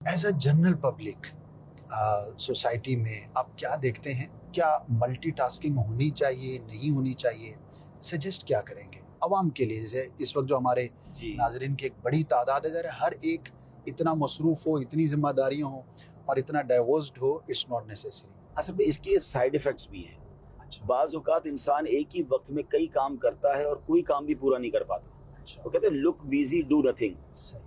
As a general public society میں آپ کیا دیکھتے ہیں؟ کیا ملٹی ٹاسکنگ ہونی چاہیے، نہیں ہونی چاہیے؟ سجیسٹ کیا کریں گے عوام کے لیے؟ جیسے اس وقت جو ہمارے ناظرین کی ایک بڑی تعداد ہے، اگر ہر ایک اتنا مصروف ہو، اتنی ذمہ داریاں ہوں اور اتنا ڈائیورسڈ ہو، اٹس ناٹ نیسیسری۔ اصل میں اس کے سائیڈ ایفیکٹس بھی ہیں۔ بعض اوقات انسان ایک ہی وقت میں کئی کام کرتا ہے اور کوئی کام بھی پورا نہیں کر پاتا۔ وہ کہتے ہیں لک بیزی ڈو نتھنگ،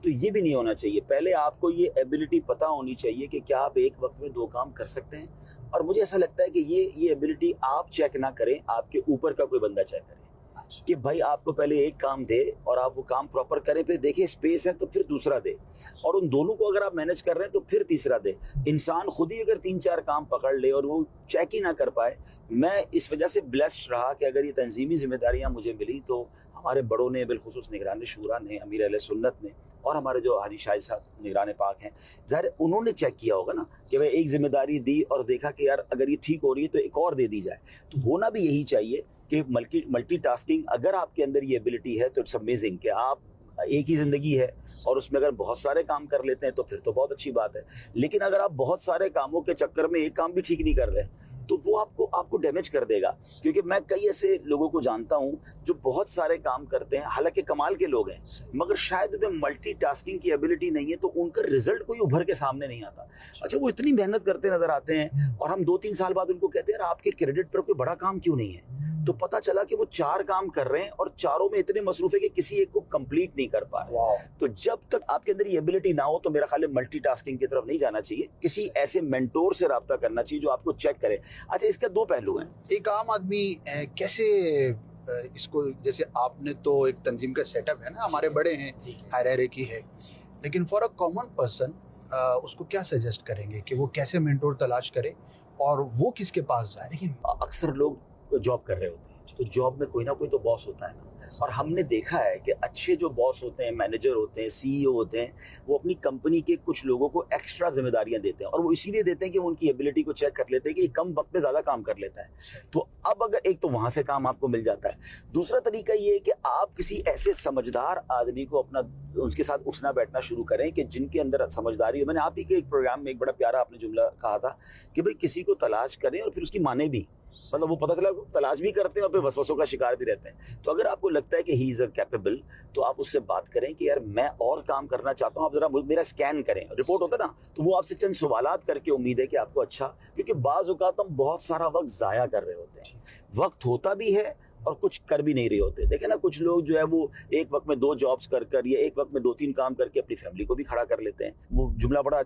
تو یہ بھی نہیں ہونا چاہیے۔ پہلے آپ کو یہ ایبلٹی پتہ ہونی چاہیے کہ کیا آپ ایک وقت میں دو کام کر سکتے ہیں، اور مجھے ایسا لگتا ہے کہ یہ ایبلٹی آپ چیک نہ کریں، آپ کے اوپر کا کوئی بندہ چیک کرے کہ بھائی آپ کو پہلے ایک کام دے اور آپ وہ کام پراپر کریں، پھر دیکھیں اسپیس ہے تو پھر دوسرا دے، اور ان دونوں کو اگر آپ مینج کر رہے ہیں تو پھر تیسرا دے۔ انسان خود ہی اگر 3-4 کام پکڑ لے اور وہ چیک ہی نہ کر پائے، میں اس وجہ سے بلیسڈ رہا کہ اگر یہ تنظیمی ذمہ داریاں مجھے ملی تو ہمارے بڑوں نے، بالخصوص نگران شورا نے، امیر اہل سنت نے، اور ہمارے جو حاجی شاہد صاحب نگران پاک ہیں، ظاہر انہوں نے چیک کیا ہوگا نا کہ وہ ایک ذمہ داری دی اور دیکھا کہ یار اگر یہ ٹھیک ہو رہی ہے تو ایک اور دے دی جائے۔ تو ہونا بھی یہی چاہیے کہ ملٹی ٹاسکنگ، اگر آپ کے اندر یہ ایبلٹی ہے تو اٹس امیزنگ کہ آپ ایک ہی زندگی ہے اور اس میں اگر بہت سارے کام کر لیتے ہیں تو پھر تو بہت اچھی بات ہے۔ لیکن اگر آپ بہت سارے کاموں کے چکر میں ایک کام بھی ٹھیک نہیں کر رہے تو وہ آپ کو ڈیمیج کر دے گا، کیونکہ میں کئی ایسے لوگوں کو جانتا ہوں جو بہت سارے کام کرتے ہیں، حالانکہ کمال کے لوگ ہیں، مگر شاید انہیں ملٹی ٹاسکنگ کی ایبلٹی نہیں ہے تو ان کا رزلٹ کوئی ابھر کے سامنے نہیں آتا۔ اچھا، وہ اتنی محنت کرتے نظر آتے ہیں اور ہم 2-3 سال بعد ان کو کہتے ہیں یار آپ کے کریڈٹ پر کوئی بڑا کام کیوں نہیں ہے؟ تو پتہ چلا کہ وہ 4 کام کر رہے ہیں اور چاروں میں اتنے مصروف ہے کہ کسی ایک کو کمپلیٹ نہیں کر پا رہے۔ تو جب تک آپ کے اندر یہ ایبلٹی نہ ہو تو میرا خیال ہے ملٹی ٹاسکنگ کی طرف نہیں جانا چاہیے، کسی ایسے مینٹور سے رابطہ کرنا چاہیے جو آپ کو چیک کرے۔ اچھا، اس کے 2 پہلو ہیں۔ ایک عام آدمی کیسے اس کو، جیسے آپ نے تو ایک تنظیم کا سیٹ اپ ہے نا، ہمارے بڑے ہیں، ہائرارکی ہے، لیکن فار اے کامن پرسن اس کو کیا سجیسٹ کریں گے کہ وہ کیسے مینٹور تلاش کرے اور وہ کس کے پاس جائے؟ دیکھیں، اکثر لوگ جاب کر رہے ہوتے ہیں تو جاب میں کوئی نہ کوئی تو باس ہوتا ہے نا، اور ہم نے دیکھا ہے کہ اچھے جو باس ہوتے ہیں، مینیجر ہوتے ہیں، سی ای او ہوتے ہیں، وہ اپنی کمپنی کے کچھ لوگوں کو ایکسٹرا ذمہ داریاں دیتے ہیں، اور وہ اسی لیے دیتے ہیں کہ وہ ان کی ایبلٹی کو چیک کر لیتے ہیں کہ یہ کم وقت میں زیادہ کام کر لیتا ہے۔ تو اب اگر ایک تو وہاں سے کام آپ کو مل جاتا ہے، دوسرا طریقہ یہ ہے کہ آپ کسی ایسے سمجھدار آدمی کو اپنا اس کے ساتھ اٹھنا بیٹھنا شروع کریں کہ جن کے اندر سمجھداری ہو۔ میں نے آپ ہی کے ایک پروگرام میں ایک بڑا پیارا آپ نے جملہ کہا تھا کہ بھئی کسی کو تلاش کریں اور پھر اس کی مانیں بھی، مطلب وہ پتہ چلا تلاش بھی کرتے ہیں اور پھر وسوسوں کا شکار بھی رہتے ہیں۔ تو اگر آپ کو لگتا ہے کہ ہی از اے کیپیبل، تو آپ اس سے بات کریں کہ یار میں اور کام کرنا چاہتا ہوں، آپ ذرا میرا سکین کریں، رپورٹ ہوتا ہے نا، تو وہ آپ سے چند سوالات کر کے امید ہے کہ آپ کو اچھا، کیونکہ بعض اوقات ہم بہت سارا وقت ضائع کر رہے ہوتے ہیں، وقت ہوتا بھی ہے اور کچھ کر بھی نہیں رہے ہوتے۔ دیکھیں نا، کچھ لوگ جو ہے وہ ایک وقت میں 2 جابز کر یا ایک وقت میں 2-3 کام کر کے اپنی فیملی کو بھی کھڑا کر لیتے ہیں۔ وہ جملہ بڑا